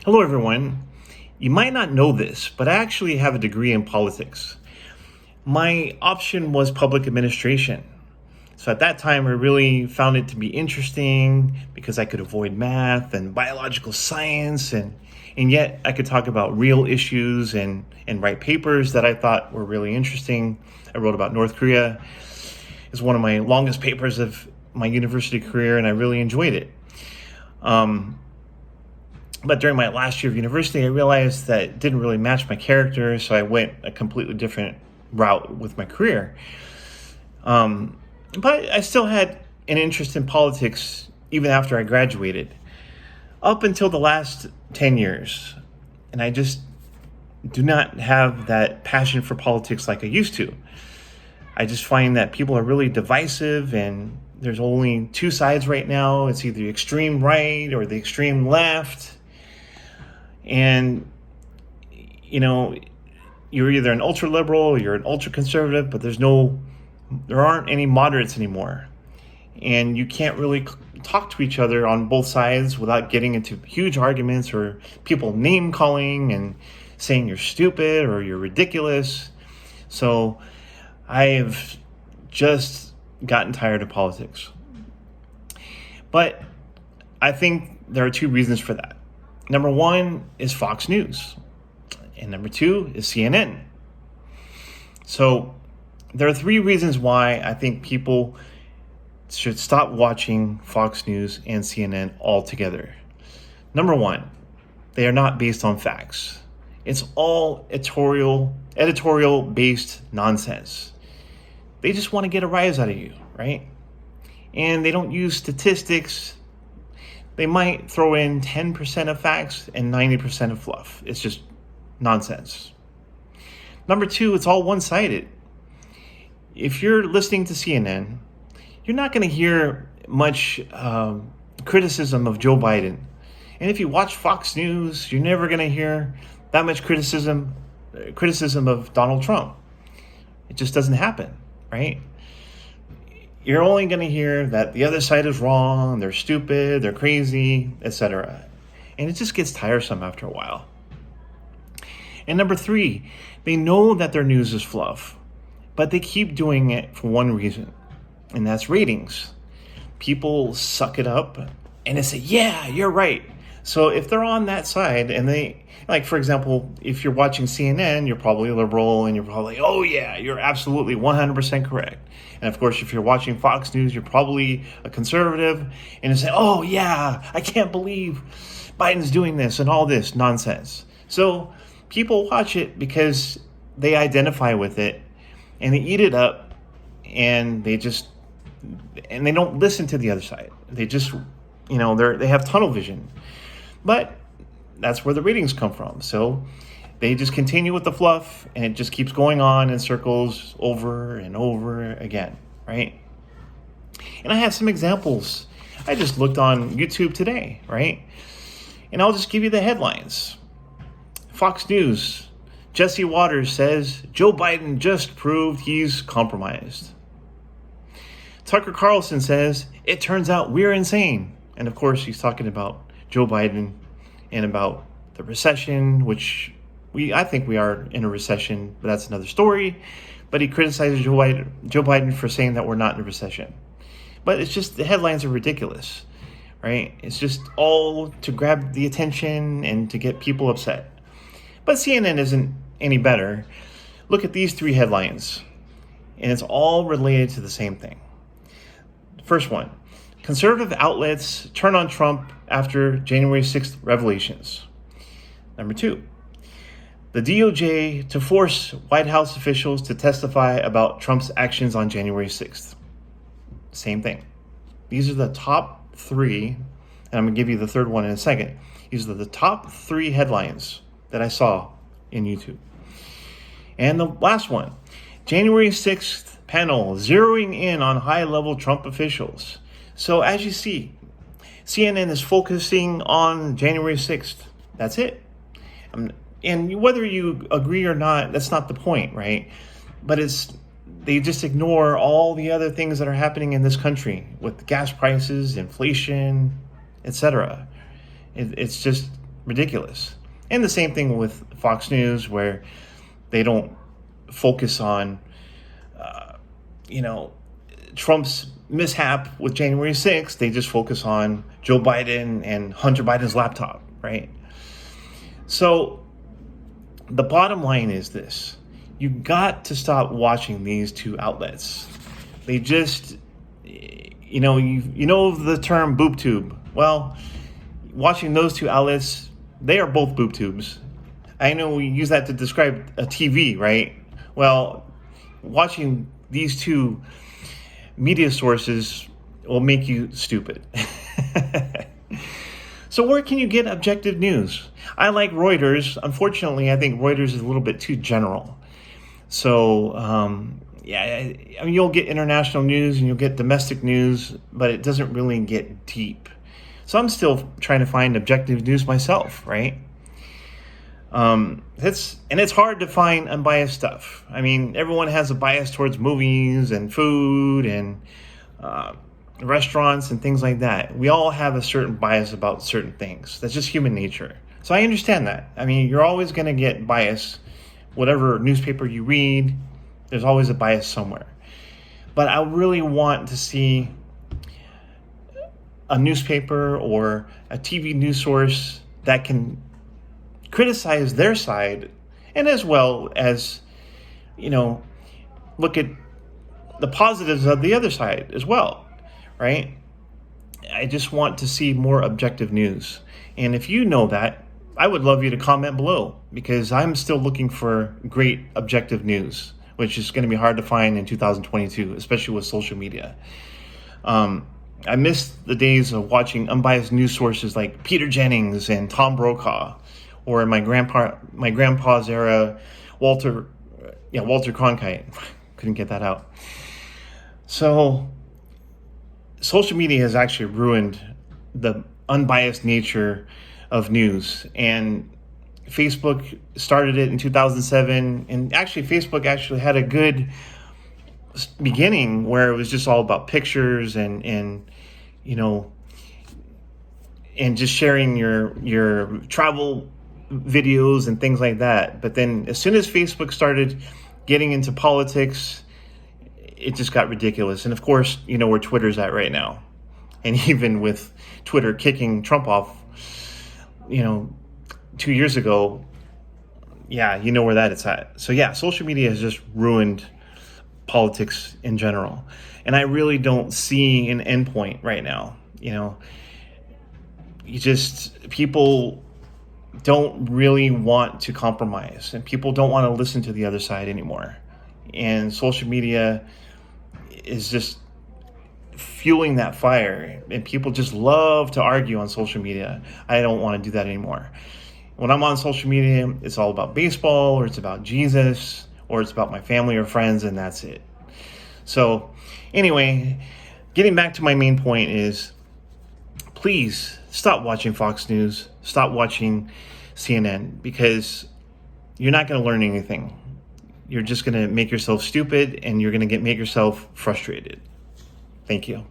Hello, everyone. You might not know this, but I actually have a degree in politics. My option was public administration. So at that time, I really found it to be interesting because I could avoid math and biological science, and yet I could talk about real issues and write papers that I thought were really interesting. I wrote about North Korea. It's one of my longest papers of my university career, and I really enjoyed it. But during my last year of university, I realized that it didn't really match my character, so I went a completely different route with my career. But I still had an interest in politics even after I graduated, up until the last 10 years. And I just do not have that passion for politics like I used to. I just find that people are really divisive, and there's only two sides right now. It's either the extreme right or the extreme left. And, you're either an ultra liberal or you're an ultra conservative, but there aren't any moderates anymore. And you can't really talk to each other on both sides without getting into huge arguments or people name calling and saying you're stupid or you're ridiculous. So I have just gotten tired of politics. But I think there are two reasons for that. Number one is Fox News, and number two is CNN. So there are three reasons why I think people should stop watching Fox News and CNN altogether. Number one, they are not based on facts. It's all editorial-based nonsense. They just want to get a rise out of you, right? And they don't use statistics. They might throw in 10% of facts and 90% of fluff. It's just nonsense. Number two, it's all one-sided. If you're listening to CNN, you're not going to hear much criticism of Joe Biden. And if you watch Fox News, you're never going to hear that much criticism of Donald Trump. It just doesn't happen, right? You're only going to hear that the other side is wrong, they're stupid, they're crazy, etc. And it just gets tiresome after a while. And number three, they know that their news is fluff, but they keep doing it for one reason, and that's ratings. People suck it up and they say, yeah, you're right. So if they're on that side and they, like, for example, if you're watching CNN, you're probably liberal and you're probably, oh yeah, you're absolutely 100% correct. And of course, if you're watching Fox News, you're probably a conservative and you say, oh yeah, I can't believe Biden's doing this and all this nonsense. So people watch it because they identify with it and they eat it up, and they don't listen to the other side. They just, they have tunnel vision. But that's where the ratings come from. So they just continue with the fluff, and it just keeps going on in circles over and over again, right? And I have some examples. I just looked on YouTube today, right? And I'll just give you the headlines. Fox News, Jesse Waters says Joe Biden just proved he's compromised. Tucker Carlson says, it turns out we're insane. And of course, he's talking about Joe Biden and about the recession, which I think we are in a recession, but that's another story. But he criticizes Joe Biden for saying that we're not in a recession. But it's just, the headlines are ridiculous, right? It's just all to grab the attention and to get people upset. But CNN isn't any better. Look at these three headlines, and it's all related to the same thing. First one, conservative outlets turn on Trump after January 6th revelations. Number two, the DOJ to force White House officials to testify about Trump's actions on January 6th. Same thing. These are the top three, and I'm going to give you the third one in a second. These are the top three headlines that I saw in YouTube. And the last one, January 6th panel zeroing in on high-level Trump officials. So as you see, CNN is focusing on January 6th. That's it. And whether you agree or not, that's not the point, right? But they just ignore all the other things that are happening in this country with gas prices, inflation, etc. It's just ridiculous. And the same thing with Fox News, where they don't focus on, Trump's mishap with January 6th. They just focus on Joe Biden and Hunter Biden's laptop, right? So the bottom line is this. You got to stop watching these two outlets. They just, you know the term boob tube. Well, watching those two outlets, they are both boob tubes. I know we use that to describe a TV, right? Well, watching these two media sources will make you stupid. So where can you get objective news? I like Reuters. Unfortunately, I think Reuters is a little bit too general. So, you'll get international news and you'll get domestic news, but it doesn't really get deep. So I'm still trying to find objective news myself, right? It's hard to find unbiased stuff. I mean, everyone has a bias towards movies and food and restaurants and things like that. We all have a certain bias about certain things. That's just human nature. So I understand that. I mean, you're always going to get bias. Whatever newspaper you read, there's always a bias somewhere. But I really want to see a newspaper or a TV news source that can criticize their side, and as well as, look at the positives of the other side as well, right? I just want to see more objective news. And if you know that, I would love you to comment below, because I'm still looking for great objective news, which is going to be hard to find in 2022, especially with social media. I miss the days of watching unbiased news sources like Peter Jennings and Tom Brokaw, or in my grandpa's era, Walter Cronkite. Couldn't get that out. So social media has actually ruined the unbiased nature of news. And Facebook started it in 2007. And actually, Facebook actually had a good beginning where it was just all about pictures and just sharing your travel videos and things like that. But then as soon as Facebook started getting into politics, it just got ridiculous. And of course, where Twitter's at right now. And even with Twitter kicking Trump off, 2 years ago, where that it's at. So social media has just ruined politics in general. And I really don't see an endpoint right now. People don't really want to compromise, and people don't want to listen to the other side anymore. And social media is just fueling that fire, and people just love to argue on social media. I don't want to do that anymore. When I'm on social media, it's all about baseball, or it's about Jesus, or it's about my family or friends, and that's it. So anyway, getting back to my main point is, please stop watching Fox News, stop watching CNN, because you're not going to learn anything. You're just going to make yourself stupid, and you're going to make yourself frustrated. Thank you.